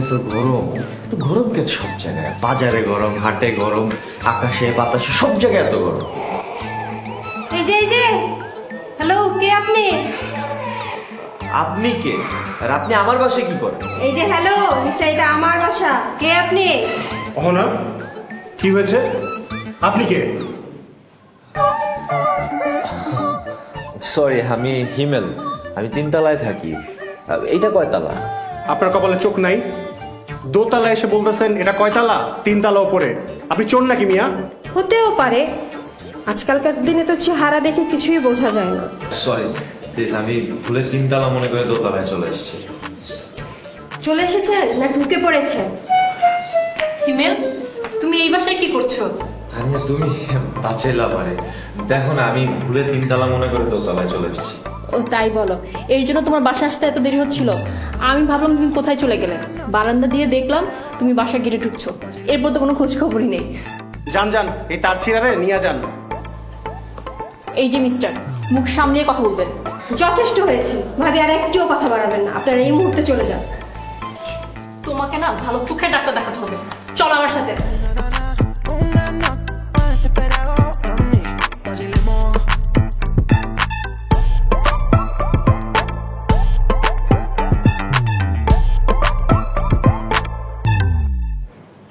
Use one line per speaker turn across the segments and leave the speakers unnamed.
তো গরম, তো গরম কেন সব জায়গায়? বাজারে গরম, হাটে গরম, আকাশে বাতাসে সব জায়গায় এত গরম।
এই যে হ্যালো, কে আপনি?
আপনি কে? আর আপনি আমার বাসায় কি করেন?
এই যে হ্যালো মিস্টার, এটা আমার বাসা। কে আপনি?
অহনা, কি হয়েছে? আপনি কে?
সরি, আমি হিমেল, আমি 3 তলায় থাকি। এইটা কয়তলা?
আপনার কপালে চোখ নাই? দোতলা এসে বলতেছেন এটা কয়তলা? 3 তলা উপরে। আপনি চোর নাকি মিয়া?
হতেও পারে, আজকালকার দিনে তো চেহারা দেখে কিছুই বোঝা যায় না।
সরি প্লিজ, আমি ভুলে 3 তলা মনে করে দোতলায় চলে এসেছি।
চলে এসেছেন না ঢুকে পড়েছেন?
হিমেল, তুমি এই বাসায় কি করছো?
তানিয়া, তুমি বাঁচাইলা পারে। দেখো না, আমি ভুলে 3 তলা মনে করে দোতলায় চলে এসেছি।
ও তাই বলো, এর জন্য তোমার বাসা আসতে এত দেরি হচ্ছিল? আমি ভাবলাম তুমি কোথায় চলে গেলে। বারান্দা দিয়ে দেখলাম তুমি বাসা গিরে ঢুকছো, এরপর তো কোনো খোঁজ খবরই নেই।
যান, এই তার ছিঁড়ারে নিয়ে যান।
এই যে মিস্টার, মুখ সামনে কথা বলবেন।
যথেষ্ট হয়েছে ভাবি, আর একটিও কথা বাড়াবেন না। আপনারা এই মুহূর্তে চলে যান।
তোমাকে না ভালো চোখে ডাক্তার দেখাতে হবে, চলো আমার সাথে।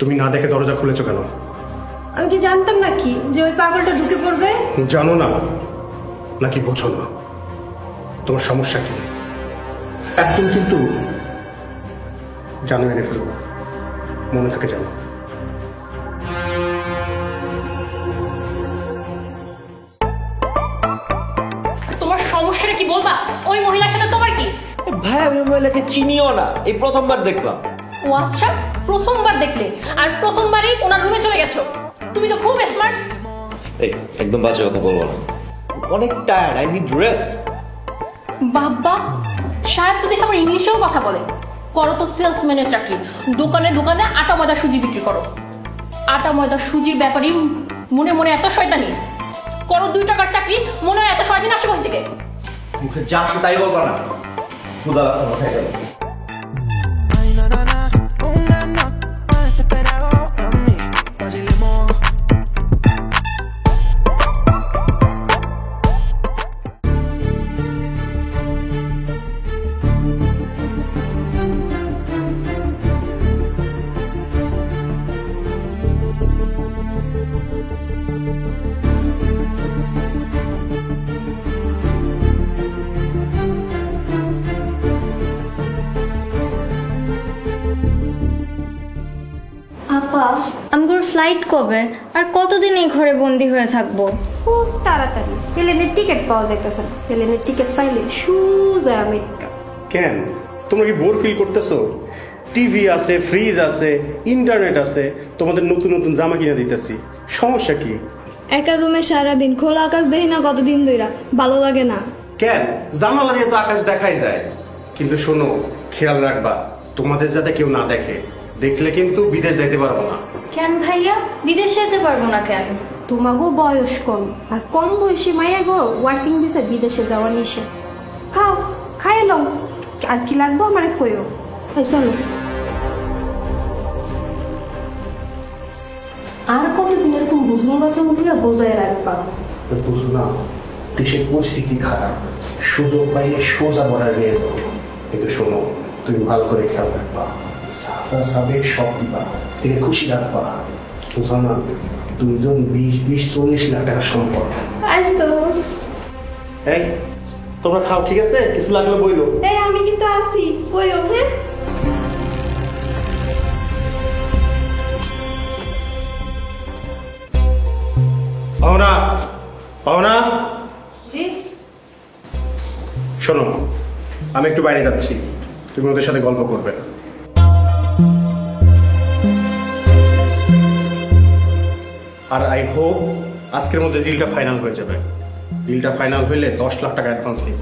তুমি না দেখে দরজা খুলেছো কেন?
আমি কি জানতাম নাকি যে ওই পাগলটা ঢুকে পড়বে?
জানো না নাকি বোঝো না? তোমার সমস্যা কি? একদম কিন্তু জানো, মেনে ফেলবো, মনে থাকে জানো।
তোমার সমস্যাটা কি বলবা? ওই মহিলার সাথে তোমার কি?
ভাই, আমি মহিলাকে চিনিও না, এই প্রথমবার দেখলাম।
ও আচ্ছা, প্রথমবার দেখলে, আর প্রথমবারই ওনার রুমে চলে গেছো। তুমি তো খুব স্মার্ট।
এই একদম বাজে কথা বলবো না, অনেক টায়ার্ড, আই নিড রেস্ট।
বাবা, সাহেব তো দেখে আমার ইংলিশেও কথা বলে। করো তো সেলসম্যানের চাকরি, দোকানে দোকানে আটা ময়দা সুজি বিক্রি করো। আটা ময়দা সুজির ব্যাপারই মনে মনে এত শয়তানি। করো 2 টাকার চাকরি, মনে হয় এত শয়তানি আসে কোথা থেকে?
মুখে যা আসে তাই বলবা না, ক্ষুধা লাগছে মাথায় গেল।
আপা, আমগুলোর ফ্লাইট কবে? আর কতদিন এই ঘরে বন্দি হয়ে থাকবো?
খুব তাড়াতাড়ি প্লেনের টিকিট পাওয়া যাইতেছে না। প্লেনের টিকিট পাইলে সোজা আমেরিকা।
কেন, তোমরা কি বোর ফিল করতেছো? টিভি আছে, ফ্রিজ আছে, ইন্টারনেট আছে, তোমাদের নতুন নতুন জামা কিনে দিতেছি, সমস্যা কি?
একা রুমে সারাদিন খোলা আকাশ দেখি না কতদিন ধইরা, ভালো লাগে না।
কেন, জানালা দিয়ে তো আকাশ দেখাই যায়। কিন্তু শোনো, খেয়াল রাখবা তোমাদের যাতে কেউ না দেখে। দেখলে কিন্তু বিদেশ যাইতে পারবো না।
কেন ভাইয়া, বিদেশ যেতে পারবো না কেন?
তোমাগো বয়স কম, আর কম বয়সী মাইয়া গো ওয়ার্কিং ভিসা বিদেশে যাওয়া নিষেধ। খাও, খাই লও, আর কি লাগবো আমার কইও। চলো। আর কতদিন এরকম বুঝুন বাচ্চা মুখিয়া বোঝায় রাখবা?
বুঝো না, দেশের পরিস্থিতি খারাপ, সুযোগ পাইলে সোজা বর্ডার নিয়ে যাবো। কিন্তু শোনো, তুমি ভালো করে খেয়াল রাখবা, সব দিবা, থেকে খুশি রাখবা। বুঝো না, 2 20-40 লাখ টাকা সম্পদ। এই তোমরা খাও, ঠিক আছে? কিছু লাগলে বইলো।
এই আমি কিন্তু আসি, কইও। হ্যাঁ,
পাওনা পাওনা,
জি
শোনো, আমি একটু বাইরে যাচ্ছি, তুমি ওদের সাথে গল্প করবে। আর আই হোপ আজকের মধ্যে ডিলটা ফাইনাল হয়ে যাবে। ডিলটা ফাইনাল হইলে 10 লাখ টাকা অ্যাডভান্স নিব।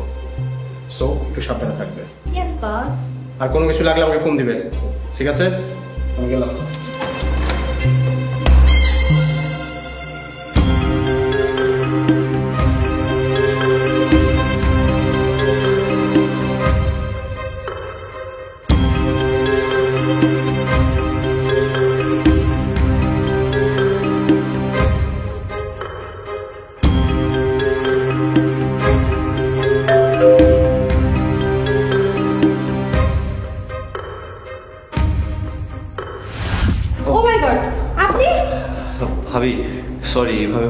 সো একটু সাবধানে থাকবে।
Yes boss.
আর কোনো কিছু লাগলে আমাকে ফোন দিবে, ঠিক আছে? আমি গেলাম।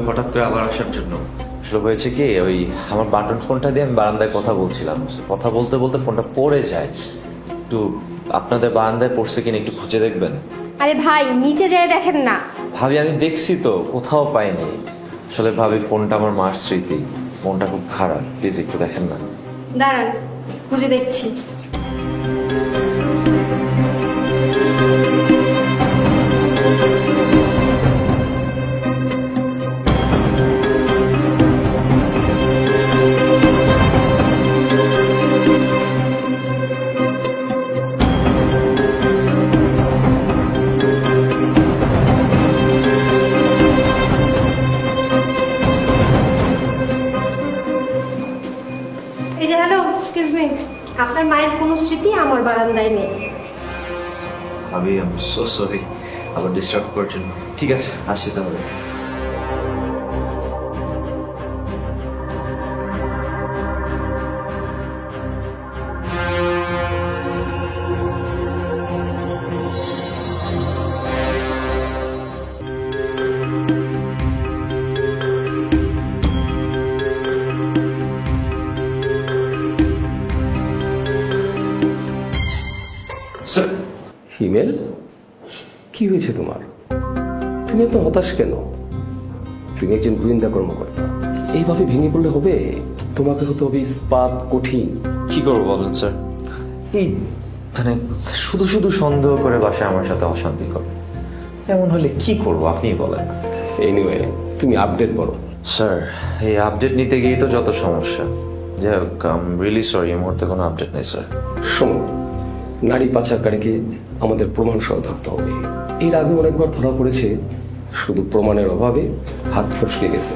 হঠাৎ করে আবার আসার জন্য? আসলে হয়েছে কি, ওই আমার বাটন ফোনটা দিয়ে আমি বারান্দায় কথা বলছিলাম, কথা বলতে বলতে ফোনটা পড়ে যায়। একটু আপনাদের বারান্দায় পড়ছে কিনা একটু খুঁজে দেখবেন।
আরে ভাই নিচে যেয়ে দেখেন না।
ভাবি আমি দেখছি তো, কোথাও পাইনি। আসলে ভাবি ফোনটা আমার মার স্মৃতি, মনটা খুব খারাপ, প্লিজ একটু দেখেন না।
দাঁড়ান, খুঁজে দেখছি। এই যে হ্যালো, এক্সকিউজ মি, আপনার মায়ের কোনো স্মৃতি আমার বারান্দায় নেই।
ভাবি আমি সো সরি আবার ডিস্টার্ব করার জন্য। ঠিক আছে, আসি তাহলে।
হিমেল, কি হয়েছে তোমার? তুমি এত হতাশ কেন? তুমি একজন গোয়েন্দা কর্মকর্তা, এইভাবে ভেঙে পড়লে হবে? তোমাকে হতে হবে ইস্পাত কঠিন।
কি করবো বলেন স্যার? এই মানে শুধু শুধু সন্দেহ করে বাসায় আমার সাথে অশান্তি করে, এমন হলে কি করবো আপনিই বলেন।
এনিওয়ে, তুমি আপডেট বলো।
স্যার এই আপডেট নিতে গিয়েই তো যত সমস্যা। যাই হোক, আই এম রিয়েলি সরি, এই মুহূর্তে কোনো আপডেট নেই স্যার।
শোনো, নারী পাচারকারীকে আমাদের প্রমাণ সহ ধরতে হবে। এর আগে অনেকবার ধরা পড়েছে, শুধু প্রমাণের অভাবে হাত ফসকে গেছে।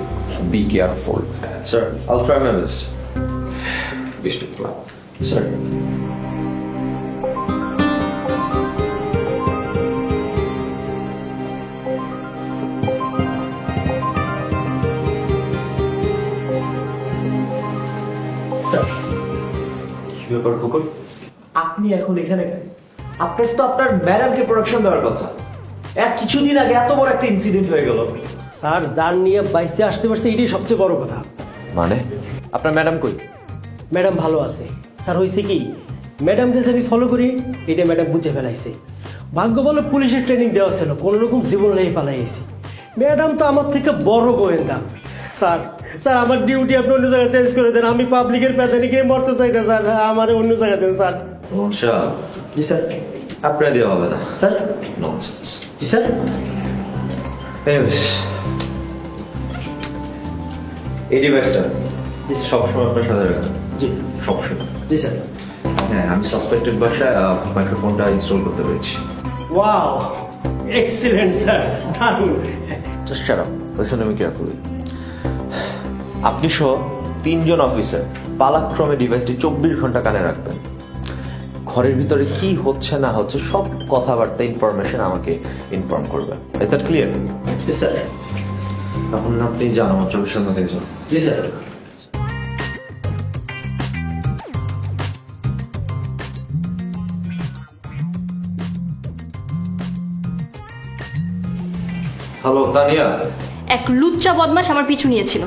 Be careful.
স্যার আইল try my best.
Best of luck.
Sir
sir,
কি ব্যাপার কুকুর? আপনি এখন এখানে কেন? আপনার তো আপনার ম্যাডামকে প্রোডাকশন দেওয়ার কথা। কিছুদিন আগে এত বড় একটা ইনসিডেন্ট হয়ে গেল।
স্যার, যার নিয়ে বাইসে আসতে পারছে এটাই সবচেয়ে বড় কথা।
মানে আপনার ম্যাডাম কই?
ম্যাডাম ভালো আছে স্যার। হয়েছে কি, ম্যাডামকে যে আমি ফলো করি এটা ম্যাডাম বুঝে ফেলাইছে। ভাগ্য বলে পুলিশের ট্রেনিং দেওয়া ছিল, কোনো রকম জীবন নিয়ে পালাইছি। ম্যাডাম তো আমার থেকে বড় গোয়েন্দা। স্যার স্যার আমার ডিউটি আপনি অন্য জায়গায় চেঞ্জ করে দেন। আমি পাবলিকের প্যাদানি খেয়ে মরতে চাই না স্যার, আমার অন্য জায়গায় দেন স্যার। জি স্যার।
আপনার দেওয়া হবে না
স্যার।
ননসেন্স।
জি স্যার।
এনিওয়েজ, এই ডিভাইসটা সবসময় আপনার সাথে রাখবেন।
জি
সবসময়।
জি স্যার।
হ্যাঁ, আমি সাসপেক্টেড বাসায় মাইক্রোফোনটা ইনস্টল করতে পেরেছি।
ওয়াও, এক্সিলেন্ট স্যার, দারুণ।
Just shut up, listen to me carefully. আপনি সহ 3 জন অফিসার পালাক্রমে ডিভাইসটি 24 ঘন্টা কানে রাখবেন। ঘরের ভিতরে কি হচ্ছে না হচ্ছে সব কথাবার্তা ইনফরমেশন আমাকে ইনফর্ম করবেন। Is that clear?
G sir.
এখন আপনি জান আমার 24 ঘন্টা দেখেছেন।
জি স্যার।
হ্যালো তানিয়া।
এক লুচ্চা বদমাশ আমার পিছু নিয়েছিল।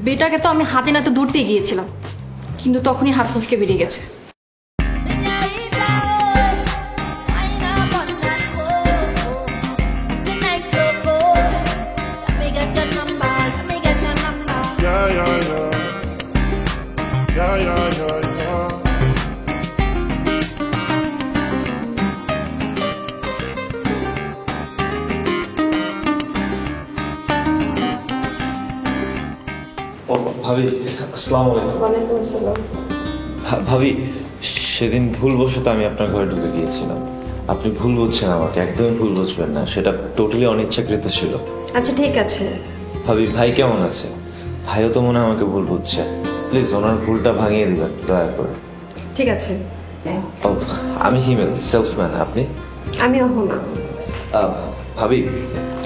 বেটাকে তো আমি হাতে নাতে ধরতে গিয়েছিলাম, কিন্তু তখনই হাত ফসকে বেরিয়ে গেছে।
ভাবি আসসালামু আলাইকুম।
ওয়ালাইকুম আসসালাম।
ভাবি সেদিন ভুলবশত আমি আপনার ঘরে ঢুকে গিয়েছিলাম। আপনি ভুল বুঝছেন আমাকে, একদমই ভুল বুঝবেন না, সেটা টোটালি অনিচ্ছাকৃত ছিল।
আচ্ছা ঠিক আছে।
ভাবি ভাই কেমন আছে? ভাইও তো মনে হয় আমাকে ভুল বুঝছে। প্লিজ ওনার ভুলটা ভাঙিয়ে দিবেন দয়া করে।
ঠিক আছে।
ও, আমি হিমেল, সেলসম্যান। আপনি?
আমি অহনা।
ভাবি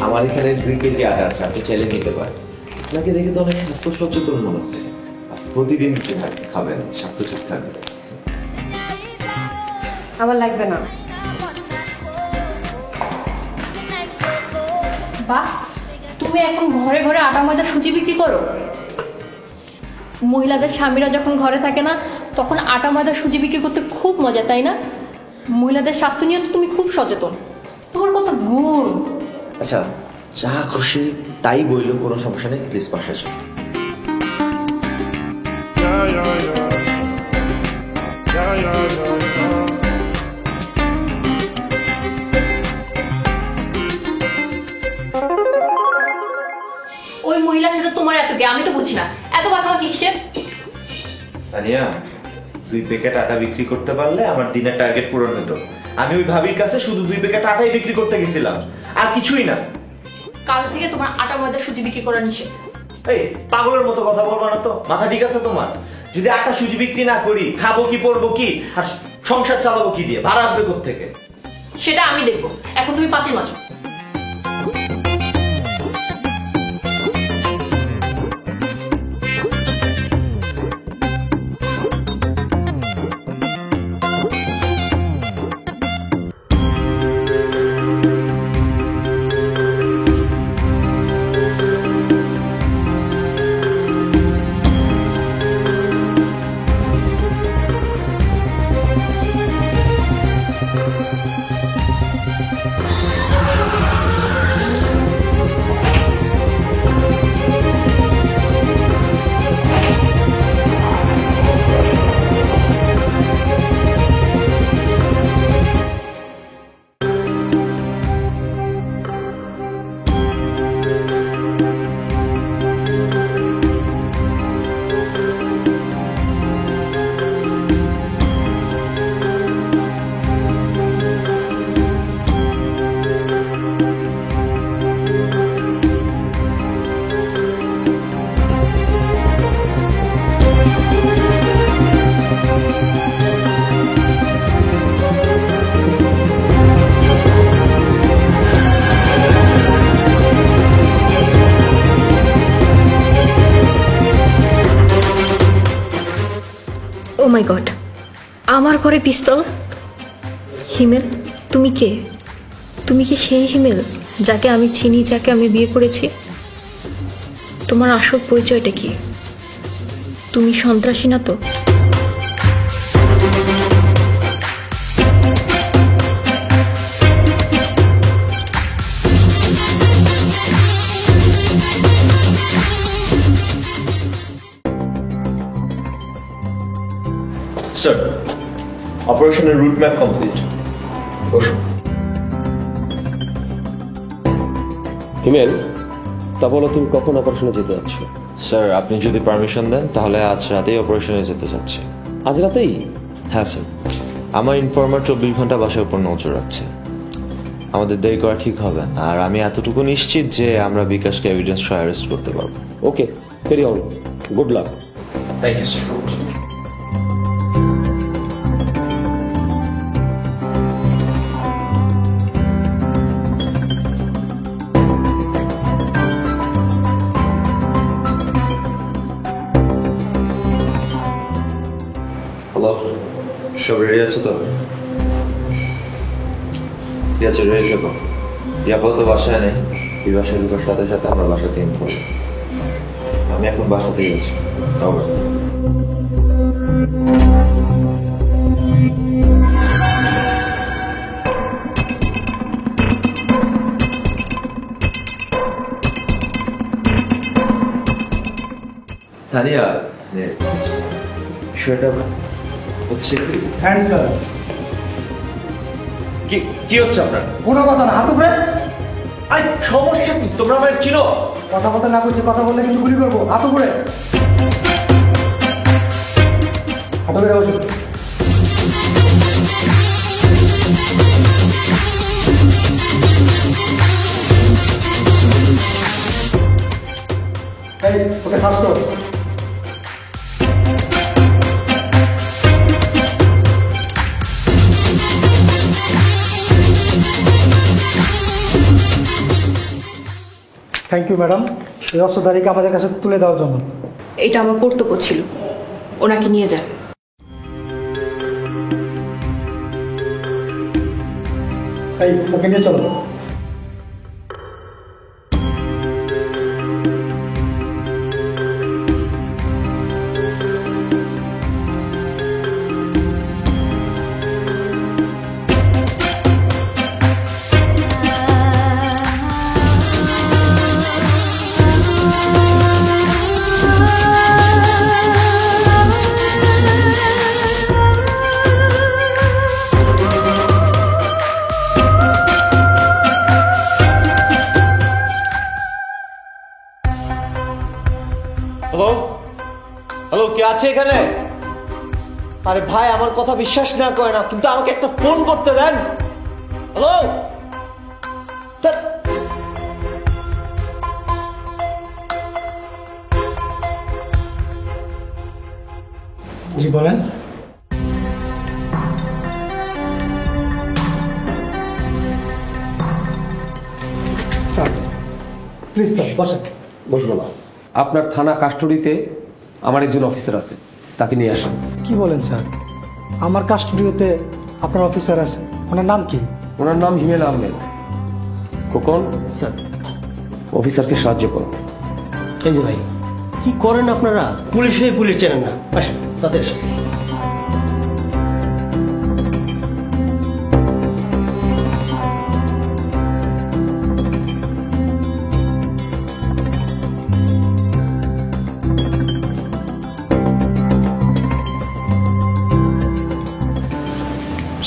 আমার এখানে 2 কেজি আটা আছে, আপনি চাইলে নিতে পারেন। আপনাকে দেখে তো অনেক স্বাস্থ্য সচেতন মনে হচ্ছে। প্রতিদিন খাবেন, স্বাস্থ্য ঠিক থাকবে।
আমার লাগবে না।
বাহ, তুমি তুমি এখন ঘরে ঘরে আটা ময়দা সুজি বিক্রি করো? মহিলাদের স্বামীরা যখন ঘরে থাকে না তখন আটা ময়দা সুজি বিক্রি করতে খুব মজা, তাই না? মহিলাদের স্বাস্থ্য নিয়ে তো তুমি খুব সচেতন, তোমার কথা গুণ।
আচ্ছা, যা খুশি তাই বইলো, কোনো সমস্যা নেই, প্লিজ বাসায় চল।
ওই মহিলার সাথে তোমার এত গে, আমি তো বুঝি না, এত কথা কিসের?
তানিয়া, 2 প্যাকেট আটা বিক্রি করতে পারলে আমার দিনের টার্গেট পূরণ হতো। আমি ওই ভাবির কাছে শুধু 2 প্যাকেট আটাই বিক্রি করতে গেছিলাম, আর কিছুই না।
কাল থেকে তোমার আটা ময়দা সুজি বিক্রি করা নিষেধ।
এই পাগলের মতো কথা বলবো না তো, মাথা ঠিক আছে তোমার? যদি আটা সুজি বিক্রি না করি, খাবো কি, পরবো কি, আর সংসার চালাবো কি দিয়ে, ভাড়া আসবে কোত্থেকে?
সেটা আমি দেখবো, এখন তুমি পাতি মাজো। ও মাই গড, আমার ঘরে পিস্তল! হিমেল, তুমি কে? তুমি কি সেই হিমেল যাকে আমি চিনি, যাকে আমি বিয়ে করেছি? তোমার আসল পরিচয়টা কি? তুমি সন্ত্রাসী না তো?
স্যার, অপারেশনের রুট ম্যাপ কমপ্লিট।
বসো। হিমেল, তা বলো তুমি কখন অপারেশনে যেতে যাচ্ছ?
স্যার, আপনি যদি পারমিশন দেন তাহলে আজ রাতেই অপারেশনে যেতে চাচ্ছি।
আজ রাতেই?
হ্যাঁ স্যার, আমার ইনফর্মার 24 ঘন্টা বাসার উপর নজর রাখছে। আমাদের দেরি করা ঠিক হবে না, আর আমি এতটুকু নিশ্চিত যে আমরা বিকাশকে এভিডেন্স সহ অ্যারেস্ট করতে পারবো।
Okay, carry on, good luck.
Thank you sir. Hello, সব রেডি আছে তো? ঠিক আছে, রেডি থাকো। ইয়াপাও তো বাসায় নেই, এই বাসায় ঢোকার সাথে সাথে আমরা বাসাতে ইন করবো। আমি এখন বাসাতেই আছি। ওভার। তানিয়া, বিষয়টা হচ্ছে
হ্যাঁ স্যার।
কি কি হচ্ছে আপনার?
কোনো কথা না, হাত উপরে।
আরে সমস্যা কি? তোমরা আমার চিনো?
কথা বলতে না করছে, কথা বললে কিন্তু গুলি করবো। হাত উপরে, হাত উপরে বসো। এই, ওকে সার্চ করো। থ্যাংক ইউ ম্যাডাম, এই অস্ত্রধারীকে আমাদের কাছে তুলে দেওয়ার জন্য।
এটা আমার কর্তব্য ছিল, ওনাকে নিয়ে যান।
এই, ওকে নিয়ে চলো।
আছে এখানে? আরে ভাই, আমার কথা বিশ্বাস না করে না, কিন্তু আমাকে একটা ফোন করতে দেন। হ্যালো?
জি বলেন। স্যার প্লিজ স্যার বসেন।
বসবো না। আপনার থানা কাস্টডিতে আমার একজন অফিসার আছে, তাকে নিয়ে আসেন।
কি বলেন স্যার? আমার কাস্টডিওতে আপনার অফিসার আছে, ওনার নাম কি?
ওনার নাম হিমেল আহমেদ। খোকন,
স্যার
অফিসারকে সাহায্য করো।
এই যে ভাই, কি করেন আপনারা? পুলিশ চেনেন না, আসেন তাদের সাথে।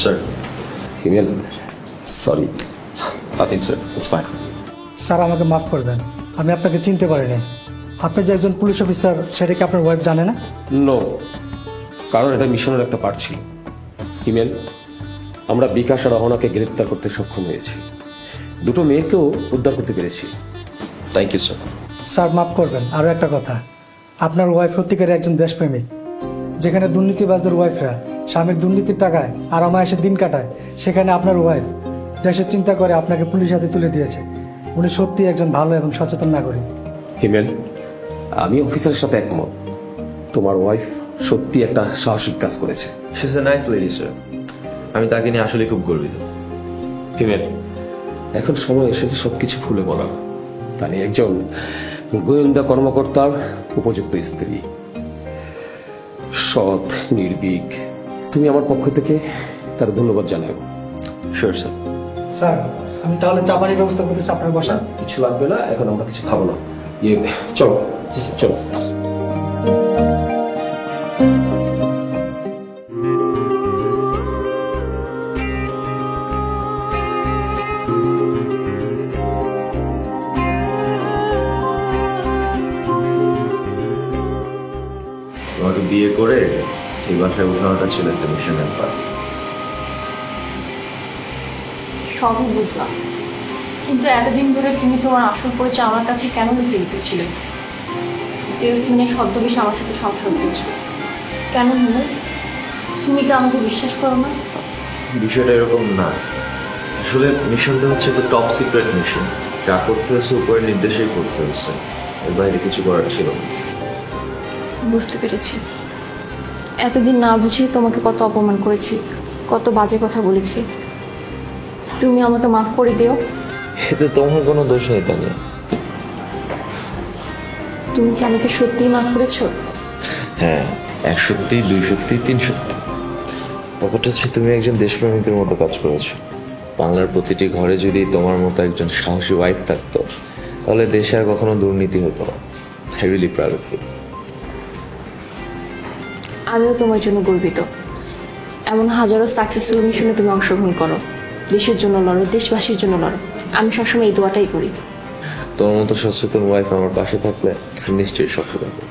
Sir,
Himel, sorry.
Nothing sir, it's fine.
Sir আমাকে মাফ করবেন, আমি আপনাকে চিনতে পারিনি। আপনি যে একজন পুলিশ অফিসার সেটা কি আপনার ওয়াইফ জানে না?
নো, কারণ এটা মিশনের একটা পার্ট ছিল। হিমেল, আমরা বিকাশ আর রহনাকে গ্রেপ্তার করতে সক্ষম হয়েছি, দুটো মেয়েকেও উদ্ধার করতে পেরেছি।
Thank you sir.
স্যার মাফ করবেন, আরও একটা কথা, আপনার ওয়াইফ সত্যিকারে একজন দেশপ্রেমিক। যেখানে দুর্নীতিবাজদের ওয়াইফরা স্বামীর দুর্নীতির টাকায় আরামায়েশে দিন কাটায়, সেখানে আপনার ওয়াইফ দেশের চিন্তা করে আপনাকে পুলিশ হাতে তুলে দিয়েছে। উনি সত্যি একজন ভালো এবং সচেতন নাগরিক।
হিমেল, আমি অফিসারের সাথে একমত। তোমার ওয়াইফ সত্যি একটা সাহসিক কাজ করেছে।
She is a nice lady sir. আমি তাকে নিয়ে আসলে খুব গর্বিত।
হিমেল, এখন সময় এসেছে সবকিছু খুলে বলার। তাই একজন গোয়েন্দা কর্মকর্তার উপযুক্ত স্ত্রী, সৎ, নির্ভীক। তুমি আমার পক্ষ থেকে তার ধন্যবাদ জানাও।
Sure sir.
স্যার আমি তাহলে চা পানির ব্যবস্থা করতেছি, আপনার বসা।
কিছু লাগবে না, এখন আমরা কিছু খাবো না। চলো চলো।
তোমাকে বিয়ে করে এই বাসায় উঠানোটা ছিল একটা মিশনের পার্ট।
সবই বুঝলাম, কিন্তু এতদিন ধরে তুমি তোমার আসল পরিচয় আমার কাছে কেন লুকিয়ে রেখেছিলে? সেলসম্যানের ছদ্মবেশে আমার সাথে সংসার করেছিল কেন? হিমেল, তুমি কি আমাকে বিশ্বাস করো না?
বিষয়টা এরকম না। আসলে মিশনটা হচ্ছে একটা টপ সিক্রেট মিশন। যা করতে হচ্ছে উপরের নির্দেশেই করতে হচ্ছে, এর বাইরে কিছু করার ছিল না।
বুঝতে পেরেছি। এতদিন না বুঝে তোমাকে কত অপমান করেছি, কত বাজে কথা বলেছি। তুমি আমাকে মাফ করে দিও।
এতে তোমার কোনো দোষ নেই তানিয়া।
তুমি কি আমাকে সত্যিই মাফ করেছো?
হ্যাঁ, 1 সত্যি, 2 সত্যি, 3 সত্যি। ব্যাপারটা হচ্ছে তুমি একজন দেশপ্রেমিকের মতো কাজ করেছো। বাংলার প্রতিটি ঘরে যদি তোমার মতো একজন সাহসী ওয়াইফ থাকতো, তাহলে দেশে আর কখনো দুর্নীতি হতো না। I really proud of you.
আমিও তোমার জন্য গর্বিত। এমন হাজারো সাকসেসফুল মিশনে তুমি অংশগ্রহণ করো, দেশের জন্য লড়ো, দেশবাসীর জন্য লড়ো। আমি সবসময় এই দোয়াটাই করি।
তোমার মতো সচেতন ওয়াইফ আমার পাশে থাকলে নিশ্চয়ই সফল হবে।